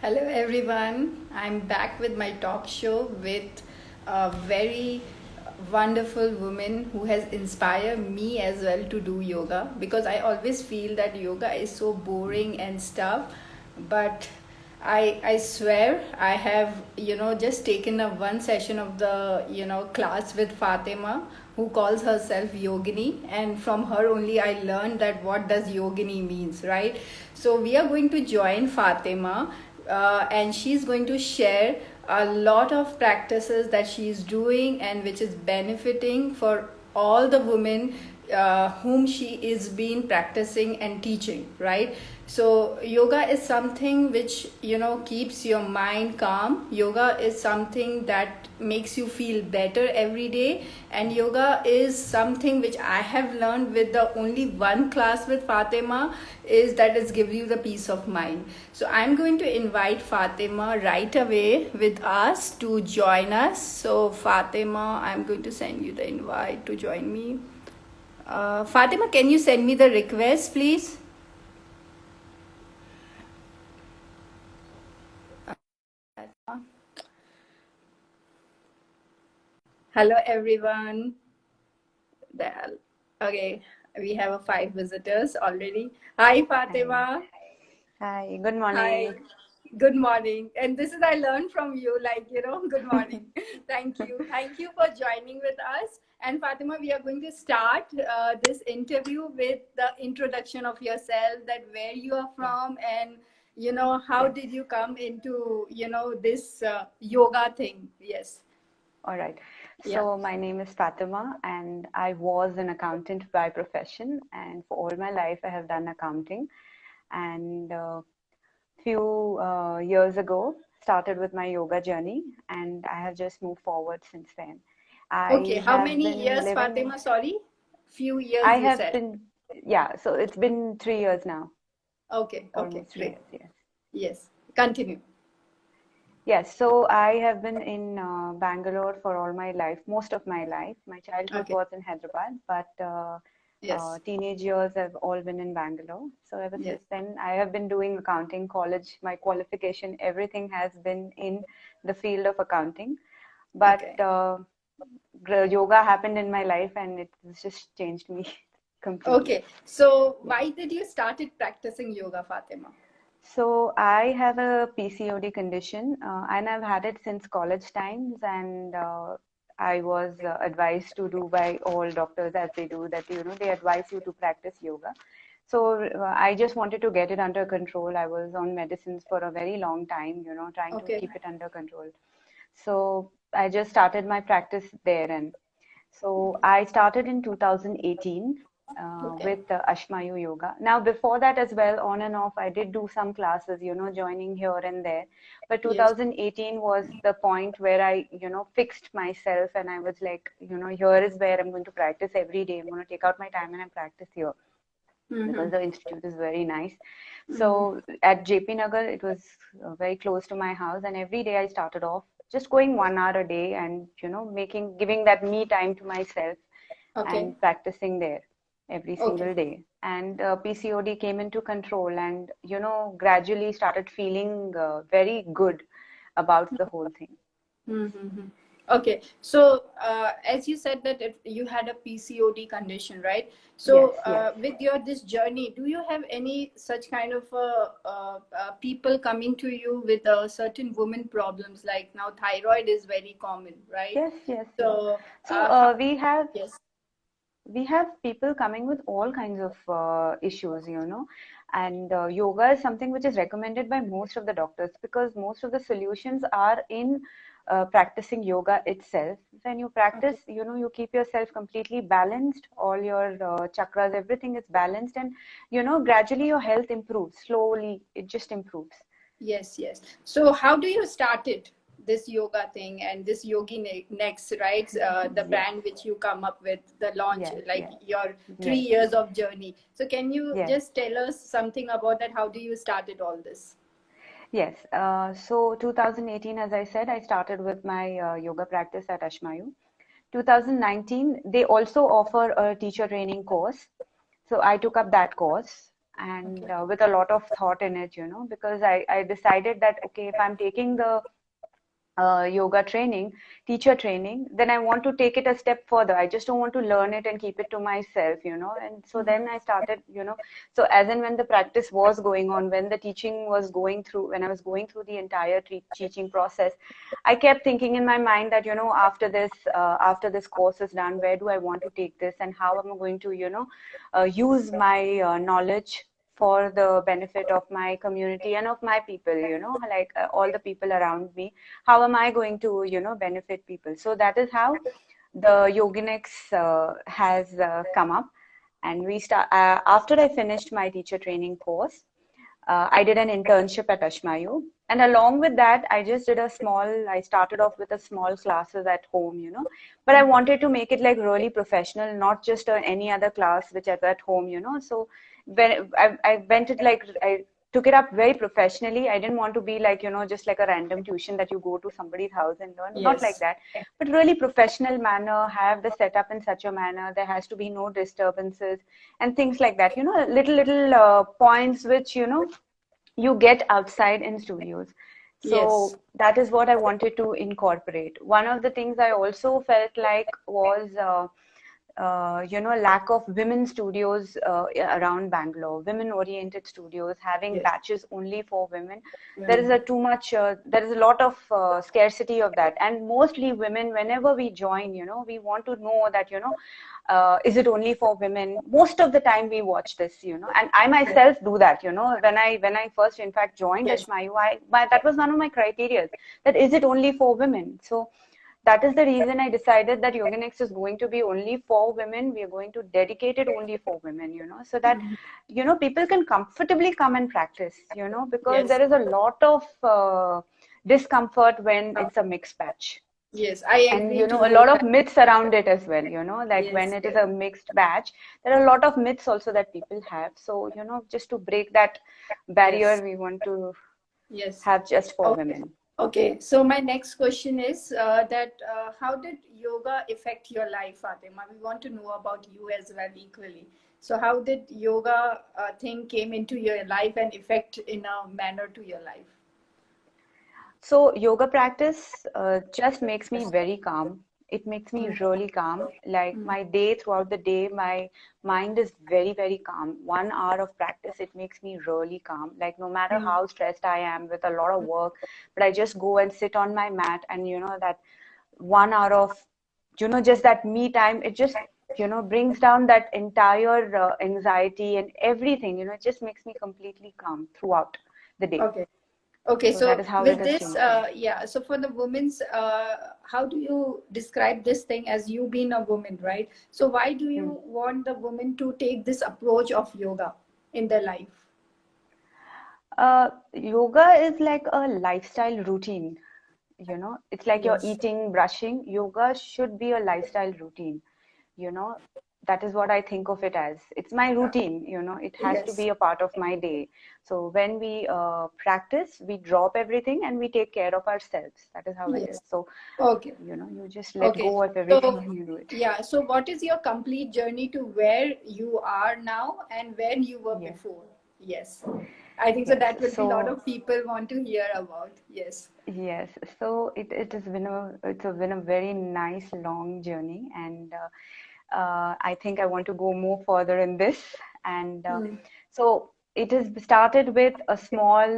Hello everyone. I'm back with my talk show with a very wonderful woman who has inspired me as well to do yoga, because I always feel that yoga is so boring and stuff, but I swear I have just taken a one session of the class with Fatima, who calls herself Yogini, and from her only I learned that what does Yogini means, right? So we are going to join Fatima, and she's going to share a lot of practices that she's doing and which is benefiting for all the women whom she is been practicing and teaching, right? So yoga is something which keeps your mind calm. Yoga is something that makes you feel better every day, and yoga is something which I have learned with the only one class with Fatima, is that it gives you the peace of mind. So I'm going to invite Fatima right away with us to join us. So Fatima, I'm going to send you the invite to join me. Fatima, can you send me the request, please? Hello, everyone. Okay, we have 5 visitors already. Hi, Hi. Fatima. Hi. Good Hi. morning. Good morning. And this is I learned from you, good morning. Thank you. Thank you for joining with us. And Fatima, we are going to start this interview with the introduction of yourself, that where you are Yes. from, and how Yes. did you come into this yoga thing? Yes. All right. Yeah. So my name is Fatima, and I was an accountant by profession. And for all my life, I have done accounting. And few years ago, started with my yoga journey, and I have just moved forward since then. Okay. I How have many been years, living. Fatima? Sorry. Few years I you have said. been. Yeah. So it's been 3 years now. Okay. Okay. Almost three Great. years. Yes. Yes. Continue. Yes, so I have been in Bangalore for all my life, most of my life. My childhood Okay. was in Hyderabad, but Yes. teenage years have all been in Bangalore. So ever Yes. since then, I have been doing accounting, college, my qualification, everything has been in the field of accounting. But Okay. yoga happened in my life and it has just changed me completely. Okay. So Yeah. why did you started practicing yoga, Fatima? So I have a PCOD condition, and I've had it since college times, and I was advised to do by all doctors as they do that, they advise you to practice yoga. So I just wanted to get it under control. I was on medicines for a very long time, trying to Okay. keep it under control. So I just started my practice there, and so I started in 2018 Okay. with Ashmayu Yoga. Now, before that as well, on and off, I did do some classes, joining here and there. But Yes. 2018 was the point where I, fixed myself and I was like, here is where I'm going to practice every day. I'm going to take out my time and I practice here Mm-hmm. because the institute is very nice. Mm-hmm. So at JP Nagar, it was very close to my house, and every day I started off just going 1 hour a day and giving that me time to myself Okay. and practicing there every Okay. single day. And PCOD came into control, and gradually started feeling very good about the whole thing. Mm-hmm. Okay. So, as you said that you had a PCOD condition, right? Yes, So, yes. with your this journey, do you have any such kind of people coming to you with certain women problems? Like now, thyroid is very common, right? Yes, yes, yes. So, So yes. we have people coming with all kinds of issues, and yoga is something which is recommended by most of the doctors because most of the solutions are in practicing yoga itself. When you Okay. practice, you keep yourself completely balanced, all your chakras, everything is balanced, and gradually your health improves. Slowly, it just improves. Yes, yes. So how do you start it, this yoga thing and this Yoginex, right? The Yes, brand which you come up with, the launch, yes, like yes, your three yes, years of journey. So can you yes. just tell us something about that? How do you started all this? Yes. So 2018, as I said, I started with my yoga practice at Ashmayu. 2019, they also offer a teacher training course. So I took up that course. and Okay. with a lot of thought in it, because I decided that, okay, if I'm taking the yoga training, teacher training, then I want to take it a step further. I just don't want to learn it and keep it to myself, And so then I started, so as and when the practice was going on, when the teaching was going through, when I was going through the entire teaching process, I kept thinking in my mind that, after this course is done, where do I want to take this and how am I going to, use my knowledge for the benefit of my community and of my people, like all the people around me. How am I going to, benefit people? So that is how the Yoginex has come up. And we start after I finished my teacher training course. I did an internship at Ashmayu. And along with that, I started off with a small classes at home, but I wanted to make it like really professional, not just any other class which I at home, So when I went it like, I took it up very professionally. I didn't want to be like, just like a random tuition that you go to somebody's house and learn, not like Yes. that, but really professional manner, have the setup in such a manner. There has to be no disturbances and things like that, little points which, you get outside in studios. Yes. So that is what I wanted to incorporate. One of the things I also felt like was, lack of women studios around Bangalore, women-oriented studios having Yes. batches only for women. There is Women. a too much, there is a lot of scarcity of that, and mostly women. Whenever we join, we want to know that, is it only for women? Most of the time we watch this, and I myself do that, when I first, in fact, joined Yes. Ashmayu, that was one of my criteria, that is it only for women? So that is the reason I decided that Yoginex is going to be only for women. We are going to dedicate it only for women, so that, people can comfortably come and practice, because Yes. there is a lot of discomfort when it's a mixed batch. Yes. I And, agree to a lot of that. myths around it as well, like when Yes. it is Yes. a mixed batch, there are a lot of myths also that people have. So, just to break that Yes. barrier, we want to Yes. have just for Okay. women. Okay. So my next question is that how did yoga affect your life, Fatima? We want to know about you as well equally. So how did yoga thing came into your life and affect in a manner to your life? So yoga practice just makes me very calm. It makes me really calm. Like Mm. my day, throughout the day, my mind is very, very calm. 1 hour of practice, it makes me really calm. Like no matter Mm. how stressed I am with a lot of work, but I just go and sit on my mat, and that 1 hour of, just that me time, it just, brings down that entire anxiety and everything. It just makes me completely calm throughout the day. Okay. Okay, So that so is how it with has this, changed me. yeah, so for the women's, how do you describe this thing as you being a woman, right? So why do Hmm. you want the women to take this approach of yoga in their life? Yoga is like a lifestyle routine, It's like you're Yes. eating, brushing. Yoga should be a lifestyle routine, you know. That is what I think of it as. It's my routine, It has to Yes. be a part of my day. So when we practice, we drop everything and we take care of ourselves. That is how it is. Yes. So, Okay. you just let Okay. go of everything So, and you do it. yeah, so what is your complete journey to where you are now and where you were Yes, before? Yes. I think so yes. that will be a lot So of people want to hear about. Yes. yes, so it has been been a very nice long journey, and I think I want to go more further in this. And Mm. so it has started with a small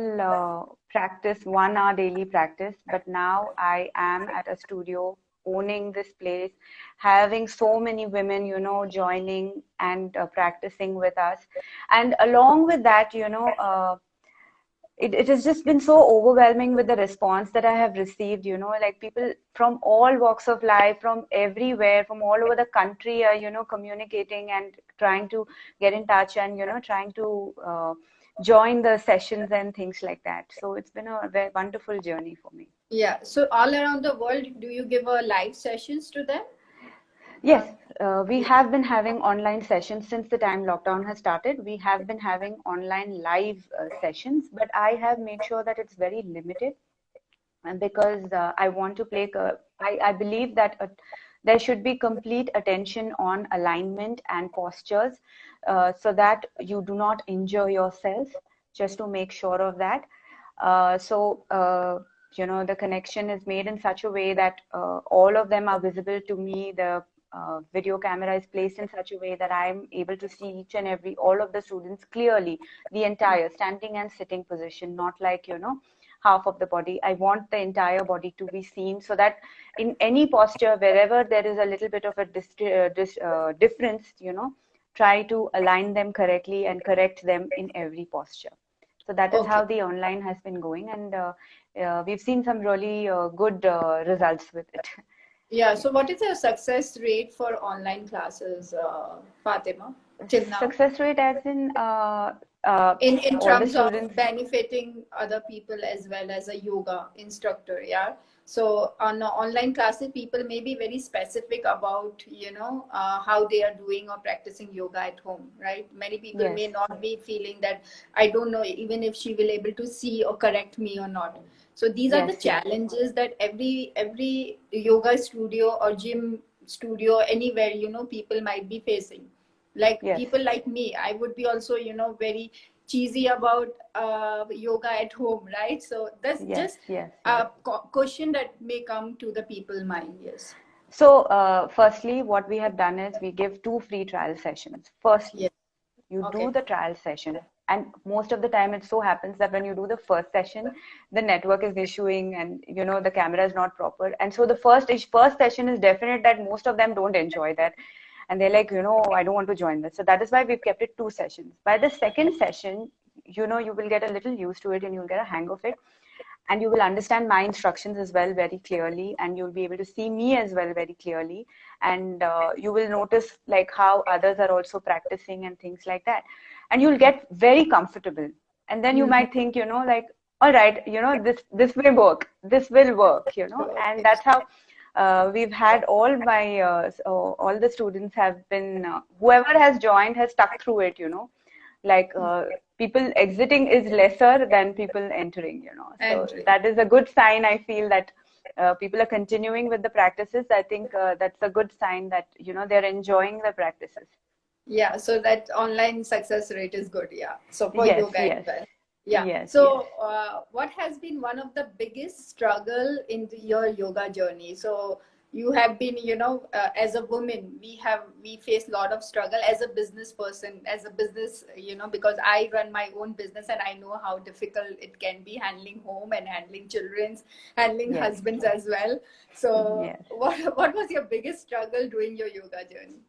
practice, 1 hour daily practice, but now I am at a studio owning this place, having so many women, joining and practicing with us. And along with that, it has just been so overwhelming with the response that I have received, like people from all walks of life, from everywhere, from all over the country are, communicating and trying to get in touch and, trying to join the sessions and things like that. So it's been a very wonderful journey for me. Yeah. So all around the world, do you give a live sessions to them? Yes, we Yeah. have been having online sessions since the time lockdown has started. We have been having online live sessions, but I have made sure that it's very limited, and because I want to I believe that there should be complete attention on alignment and postures, so that you do not injure yourself, just to make sure of that. The connection is made in such a way that all of them are visible to me. The video camera is placed in such a way that I'm able to see each and every, all of the students clearly, the entire standing and sitting position, not like, half of the body. I want the entire body to be seen, so that in any posture, wherever there is a little bit of a difference, try to align them correctly and correct them in every posture. So that is Okay. how the online has been going, and we've seen some really good results with it. Yeah. So what is your success rate for online classes, Fatima, till now? Success rate as in In all the terms of students. benefiting other people as well as a yoga instructor, yeah. So on online classes, people may be very specific about how they are doing or practicing yoga at home, right? Many people Yes, may not be feeling that I don't know even if she will able to see or correct me or not. So these are the yes, yes, challenges that every yoga studio or gym studio anywhere, people might be facing. Like yes, people like me, I would be also very cheesy about yoga at home, right? So that's yes, just yes, yes. a question that may come to the people mind. Yes. So, firstly, what we have done is we give 2 free trial sessions. Firstly, Yes. you do Okay. the trial session, and most of the time it so happens that when you do the first session, the network is issuing, and the camera is not proper, and so the first session is definite that most of them don't enjoy that, and they're like, I don't want to join this. So that is why we've kept it 2 sessions. By the second session, you will get a little used to it, and you'll get a hang of it, and you will understand my instructions as well very clearly, and you'll be able to see me as well very clearly, and you will notice like how others are also practicing and things like that, and you'll get very comfortable. And then you Mhm. might think, like, all right, this will work, this will work, and Okay. that's how we've had all the students have been, whoever has joined has stuck through it, like people exiting is lesser than people entering, so Entry. that is a good sign. I feel that people are continuing with the practices. I think that's a good sign that they're enjoying the practices. Yeah, so that online success rate is good. Yeah. So for Yes, yoga as yes, well. Yeah. yes, yes. So what has been one of the biggest struggle in your yoga journey? So you have been, as a woman, we face a lot of struggle as a business person, as a business, because I run my own business and I know how difficult it can be handling home and handling children's, handling Yes, husbands as well. So yes. what was your biggest struggle doing your yoga journey?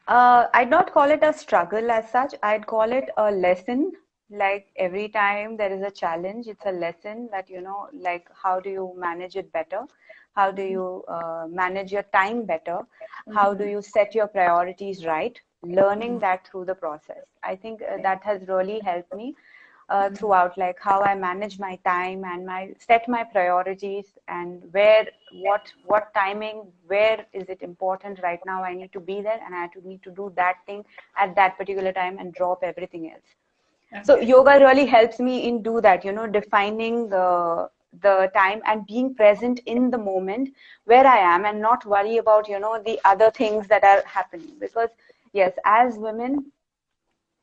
I'd not call it a struggle as such. I'd call it a lesson. Like every time there is a challenge, it's a lesson that, like how do you manage it better? How do you manage your time better? How do Mm-hmm. you set your priorities right? Learning that through the process. I think that has really helped me throughout, like how I manage my time and my set my priorities, and what timing, where is it important right now, I need to be there, and I need to do that thing at that particular time and drop everything else. So Okay. yoga really helps me in do that, defining the time and being present in the moment where I am, and not worry about the other things that are happening. Because yes, as women,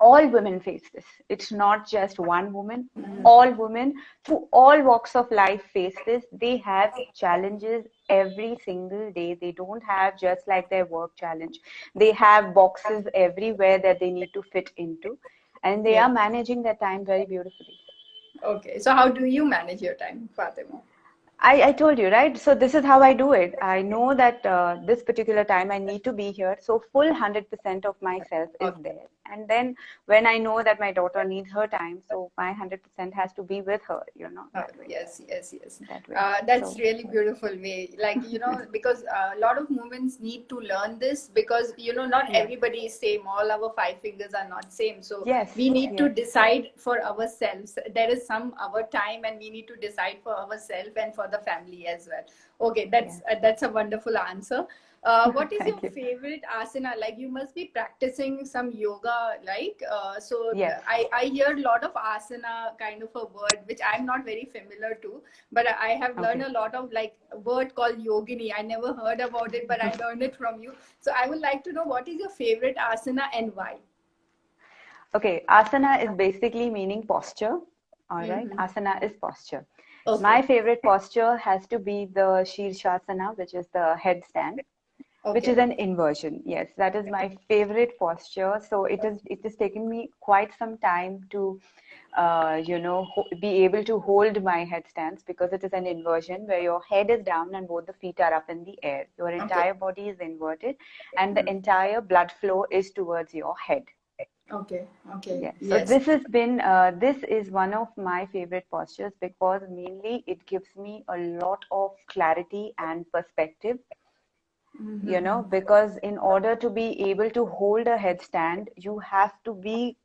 all women face this. It's not just one woman. All women through all walks of life face this. They have challenges every single day. They don't have just like their work challenge. They have boxes everywhere that they need to fit into, and they Yeah. are managing their time very beautifully. Okay. So how do you manage your time, Fatima? I told you, right? So this is how I do it. I know that this particular time I need to be here. So full 100% of myself is Okay. there. And then when I know that my daughter needs her time, so my 100% has to be with her, that way, Yes, yes, yes. that way. That's So really beautiful way. Like, because a lot of women need to learn this because, not yes, everybody is same. All our five fingers are not same. So yes, we need to yes, decide for ourselves. There is some our time and we need to decide for ourselves and for the family as well. Okay, yes. that's a wonderful answer. What is your Thank you. favorite asana? Like you must be practicing some yoga, like Yes. I hear a lot of asana kind of a word which I'm not very familiar to, but I have learned Okay. a lot of like a word called yogini. I never heard about it, but I learned it from you. So I would like to know what is your favorite asana and why. Okay, asana is basically meaning posture. All right, Mm-hmm. asana is posture. My Okay. favorite posture has to be the Shirshasana, which is the headstand, which is Okay. an inversion. Yes, that is my favorite posture. So it has taken me quite some time to be able to hold my headstands because it is an inversion where your head is down and both the feet are up in the air. Your Okay. entire body is inverted and the Mm. entire blood flow is towards your head. Okay. Okay. Yes, so Yes. this is one of my favorite postures because mainly it gives me a lot of clarity and perspective, Mm-hmm. because in order to be able to hold a headstand, you have to be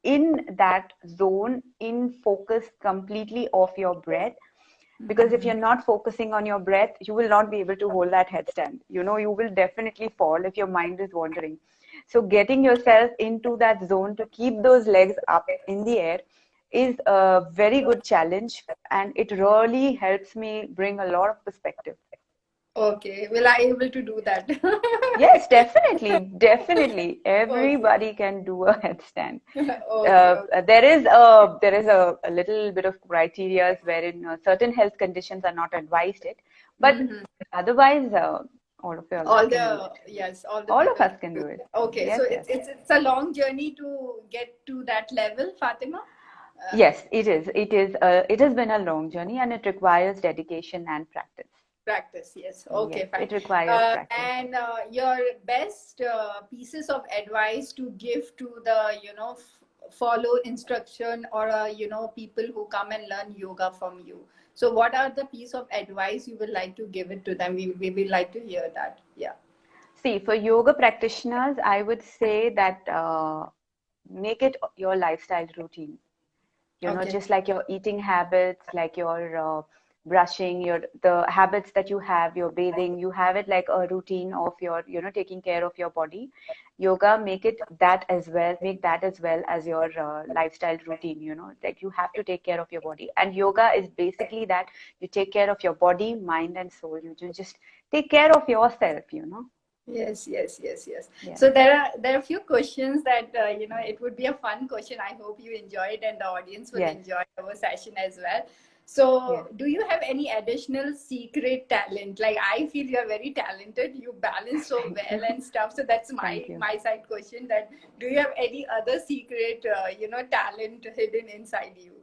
in that zone, in focus completely of your breath. Because if you're not focusing on your breath, you will not be able to hold that headstand. You will definitely fall if your mind is wandering. So getting yourself into that zone to keep those legs up in the air is a very good challenge, and it really helps me bring a lot of perspective. Okay. Will I able to do that? Yes, definitely, definitely. Okay. Everybody can do a headstand. Okay. Okay. There is a little bit of criteria wherein certain health conditions are not advised it, but Mm-hmm. otherwise, all of us All can do the it. yes, all the All of people us can can do do it. it. Okay, so Yes, yes. it's a long journey to get to that level, Fatima. Uh, Yes, it is. It is. It has been a long journey, and it requires dedication and practice. Practice, yes. Yes, Okay, fine. it requires practice. And your best pieces of advice to give to the follow instruction or people who come and learn yoga from you. So, what are the piece of advice you would like to give it to them? We will like to hear that. Yeah. See, for yoga practitioners, I would say that make it your lifestyle routine. Okay. Just like your eating habits, like your brushing, the habits that you have, your bathing, you have it like a routine of your taking care of your body. Yoga, make that as well as your lifestyle routine. Like you have to take care of your body, and yoga is basically that you take care of your body, mind and soul. You just take care of yourself. Yes, yes, yes, yes. Yeah, So there are a few questions that it would be a fun question. I hope you enjoy it and the audience will yes, enjoy our session as well. So, yes. do you have any additional secret talent? Like I feel you are very talented. You balance so Thank well you. and stuff. So that's Thank my you. my side question. That do you have any other secret talent hidden inside you?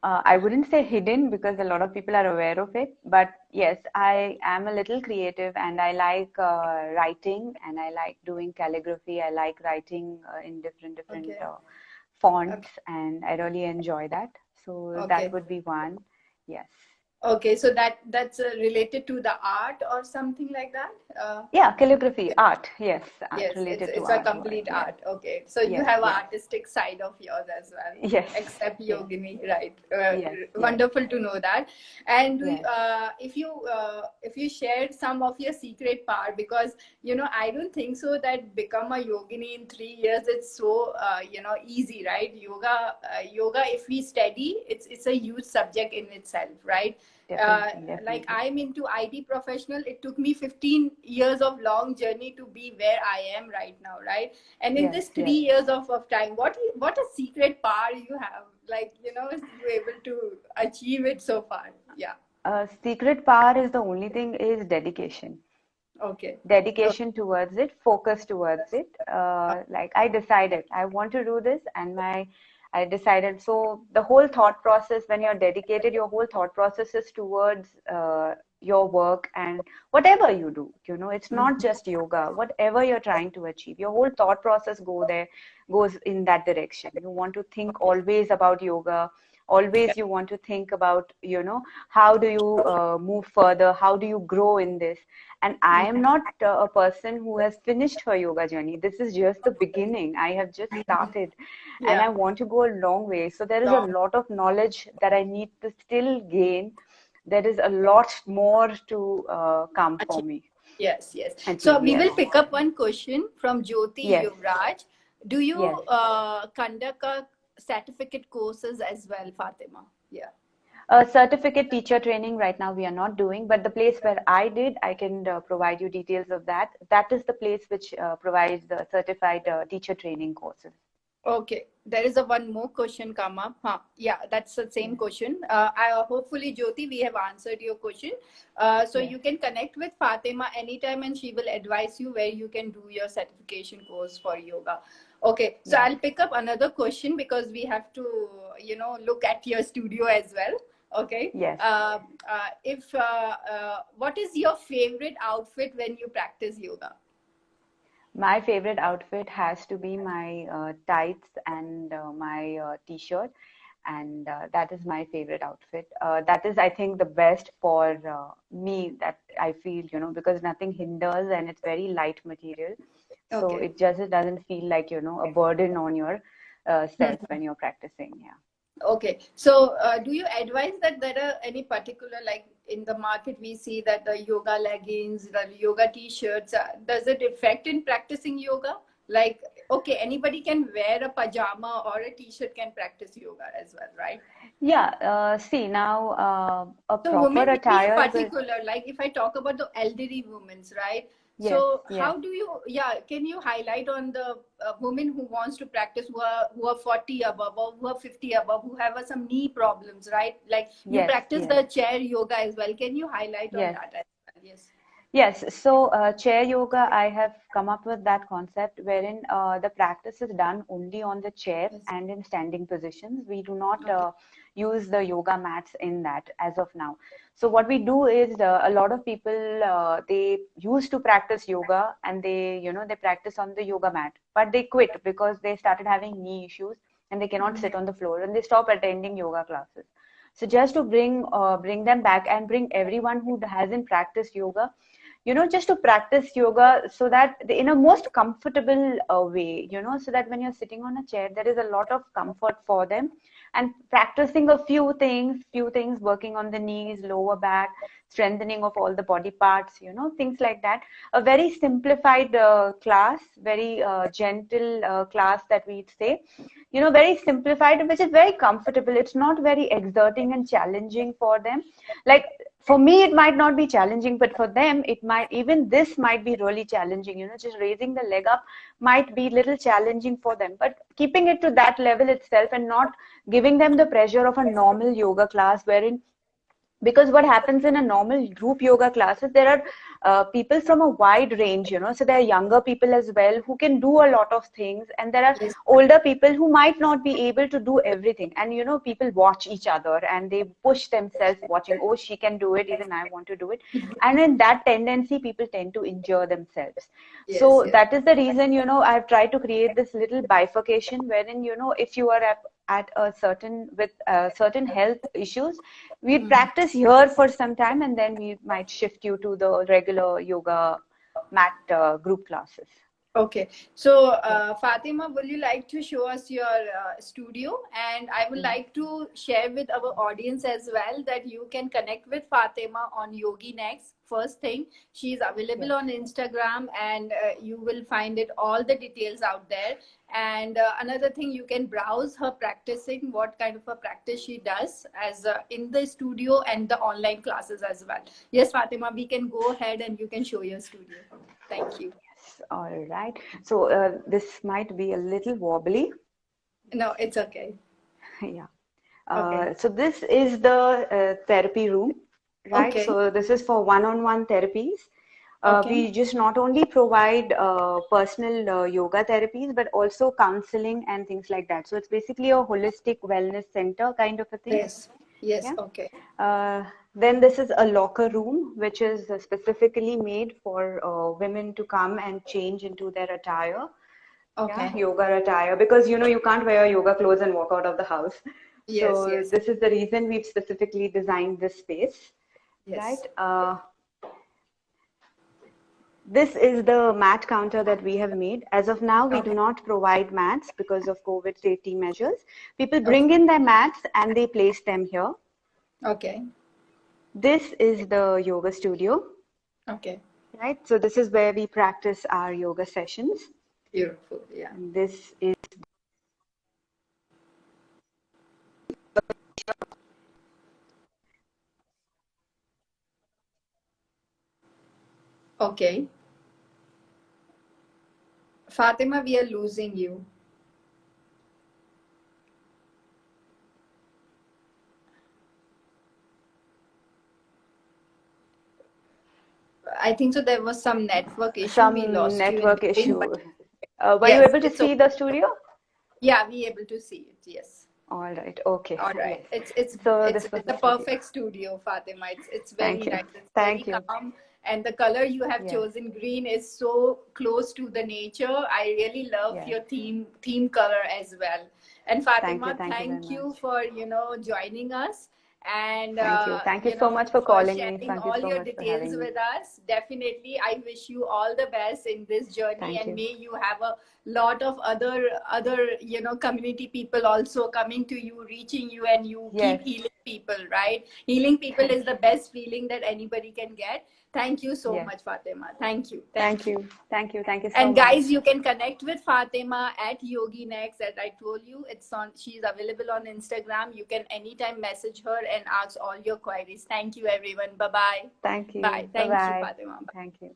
I wouldn't say hidden because a lot of people are aware of it, but yes, I am a little creative and I like writing and I like doing calligraphy. I like writing in different Okay. fonts, Okay. and I really enjoy that. So that Okay. would be one. Yes. Okay. So that's related to the art or something like that. Yeah, calligraphy, art. Yes, art Yes, related to it's a art only. complete Yes, art. Okay, so you yes, have yes, artistic side of yours as well, yes, except yes, Yogini, right? yes, yes, Wonderful to know that. And yes. if you shared some of your secret part, because I don't think so that become a Yogini in 3 years. It's so easy, right? Yoga. If we study, it's a huge subject in itself, right? uh, Definitely, like definitely. I'm into IT professional. It took me 15 years of long journey to be where I am right now, right? And in Yes, this three yes. years of time, what a secret power you have, like you able to achieve it so far. Yeah. Secret power is the only thing is dedication. Okay. Okay. Dedication towards it, focus towards it. Like I decided I want to do this, and I decided. So the whole thought process, when you're dedicated, your whole thought process is towards your work and whatever you do. It's not Mhm. just yoga. Whatever you're trying to achieve, your whole thought process goes in that direction. You want to think Okay. always about yoga. Always you want to think about, how do you move further? How do you grow in this? And I am not a person who has finished her yoga journey. This is just the beginning. I have just started and I Yeah. want to go a long way. So there is a Long. lot of knowledge that I need to still gain. There is a lot more to come for Achieve. me. Yes, yes. and So we PBS. will pick up one question from Jyoti Yes, Yuvraj. Do you yes. conduct certificate courses as well, Fatima? Yeah. Certificate teacher training right now we are not doing, but the place where I did, I can provide you details of that. That is the place which provides the certified teacher training courses. Okay, there is a one more question come up. Huh. Yeah, that's the same Yes, question. Hopefully, Jyoti, we have answered your question. So yes, you can connect with Fatima anytime, and she will advise you where you can do your certification course for yoga. Okay, so yes, I'll pick up another question because we have to, look at your studio as well. Okay. yes. If What is your favorite outfit when you practice yoga? My favorite outfit has to be my tights and my t-shirt, and that is my favorite outfit. That is, I think, the best for me, that I feel, because nothing hinders and it's very light material. So Okay. it just doesn't feel like, a burden on your self when you're practicing. Yeah. Okay. So, do you advise that there are any particular, like in the market, we see that the yoga leggings, the yoga t-shirts, does it affect in practicing yoga? Like, okay, anybody can wear a pajama or a t-shirt can practice yoga as well, right? Yeah. See, now a So proper women will be attire will, particular. Like if I talk about the elderly women's, right? yes, So yes. how do you, yeah, can you highlight on the women who wants to practice who are 40 above or who are 50 above who have some knee problems, right? Like you Yes, practice yes, the chair yoga as well. Can you highlight on yes. that as well? Yes. Yes, so chair yoga, I have come up with that concept wherein the practice is done only on the chair Yes. and in standing positions. We do not Okay. use the yoga mats in that as of now. So what we do is a lot of people they used to practice yoga and they practice on the yoga mat, but they quit because they started having knee issues and they cannot sit on the floor and they stop attending yoga classes. So just to bring them back and bring everyone who hasn't practiced yoga, just to practice yoga so that in a most comfortable way, so that when you're sitting on a chair, there is a lot of comfort for them, and practicing a few things, working on the knees, lower back, strengthening of all the body parts, things like that. A very simplified class, very gentle class that we'd say, very simplified, which is very comfortable. It's not very exerting and challenging for them. Like, for me it might not be challenging, but for them this might be really challenging. Just raising the leg up might be little challenging for them, but keeping it to that level itself and not giving them the pressure of a normal yoga class, wherein, because what happens in a normal group yoga classes, there are people from a wide range, so there are younger people as well who can do a lot of things, and there are Yes. older people who might not be able to do everything, and people watch each other and they push themselves watching, oh, she can do it, even I want to do it, and in that tendency people tend to injure themselves. Yes. So Yes. that is the reason, I've tried to create this little bifurcation wherein, if you are at a certain with certain health issues, we practice here for some time and then we might shift you to the regular yoga mat group classes. Okay, so Yeah. Fatima, will you like to show us your studio? And I would Yeah. like to share with our audience as well that you can connect with Fatima on Yoginex. First thing, she is available Yes. on Instagram, and you will find it all the details out there. And another thing, you can browse her practicing, what kind of a practice she does as in the studio and the online classes as well. Yes, Fatima, we can go ahead and you can show your studio. Thank you. Yes. All right. So this might be a little wobbly. No, it's okay. Yeah. Okay. So this is the therapy room, right? Okay. So this is for one-on-one therapies. Okay. We just not only provide personal yoga therapies, but also counseling and things like that. So it's basically a holistic wellness center kind of a thing. Yes. Yes. Yeah. Okay. Uh, then this is a locker room, which is specifically made for women to come and change into their attire. Yeah, Okay. yoga attire, because you can't wear yoga clothes and walk out of the house. Yes. So Yes. this is the reason we've specifically designed this space, right? Yes. This is the mat counter that we have made. As of now, we do Okay. not provide mats because of COVID safety measures. People Okay. bring in their mats and they place them here. Okay. This is the yoga studio. Okay. right? So this is where we practice our yoga sessions. Beautiful. Yeah. And this is Okay. Fatima, we are losing you. I think so. There was some network issue. We some lost you in network between, but issue. Were you yes, able to it's see okay. the studio? Yeah, we able to see it. Yes. All right. Okay. All Yes. right. It's So it's this was it's the a studio. perfect studio, Fatima. It's Thank very you. nice. It's very Thank you. calm, and the color you have Yes. chosen, green, is so close to the nature. I really love Yes. your theme color as well. And Thank you. Fatima, Thank you very thank you much. for joining us, and Thank you. Thank you so much for for calling me. sharing Thank you all so your much for details having me. with us. Definitely, I wish you all the best in this journey, Thank and you. may you have a lot of other community people also coming to you, reaching you, and you Yes. keep healing people, right? Healing people Thank is the you. best feeling that anybody can get. Thank you so Yes. much, Fatima. Thank you. Thank Thank you. you. Thank you. Thank you so And much. guys, you can connect with Fatima at Yoginex. As I told you, she's available on Instagram. You can anytime message her and ask all your queries. Thank you, everyone. Bye bye. Thank Bye. you. Bye Thank you, bye. Fatima. Bye. Thank you.